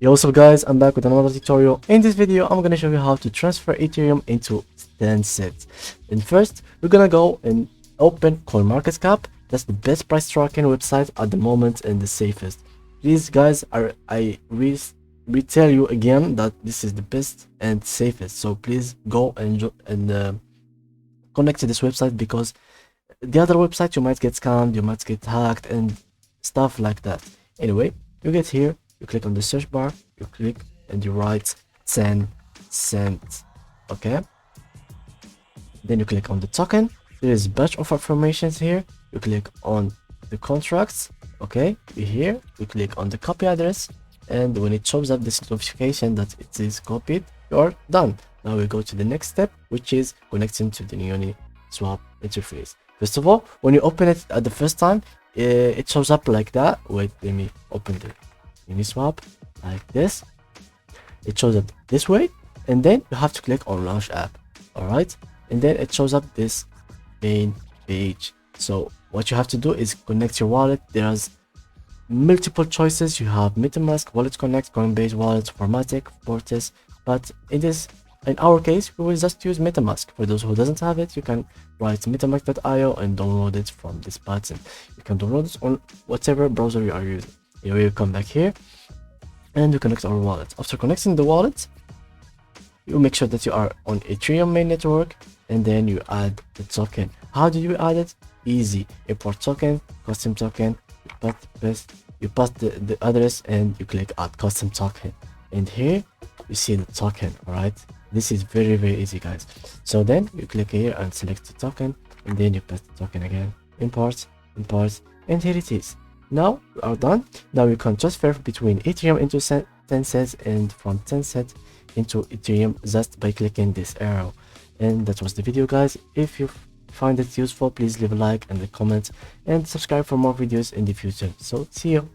Yo, what's up guys, I'm back with another tutorial. In this video I'm gonna show you how to transfer Ethereum into TENSET. And first we're gonna go and open CoinMarketCap. That's the best price tracking website at the moment and the safest. These guys are, I retell you again that this is the best and safest, so please go and connect to this website, because the other website you might get scammed, you might get hacked and stuff like that. Anyway, you get here, you click on the search bar, you click and you write 10 cents. Okay, then you click on the token. There is a bunch of informations here. You click on the contracts. Okay, here you click on the copy address, and when it shows up this notification that it is copied, you're done. Now we go to the next step, which is connecting to the Uniswap interface. First of all, when you open it at the first time, it shows up like that. Wait, let me open the Uniswap like this. It shows up this way, and then you have to click on launch app. All right, and then it shows up this main page. So what you have to do is connect your wallet. There's multiple choices. You have metamask, wallet connect, Coinbase wallet, Formatic, Portis, but in our case we will just use metamask. For those who doesn't have it, you can write metamask.io and download it from this button. You can download it on whatever browser you are using. Here you come back here and you connect our wallet. After connecting the wallet, you make sure that you are on Ethereum main network, and then you add the token. How do you add it? Easy. Import token, custom token, you pass the address and you click add custom token, and here you see the token. All right, this is very easy, guys. So then you click here and select the token, and then you paste the token again, import, and here it is. Now we are done. Now you can transfer between Ethereum into TENSET and from TENSET into Ethereum just by clicking this arrow. And that was the video, guys. If you find it useful, please leave a like and a comment and subscribe for more videos in the future. So see you.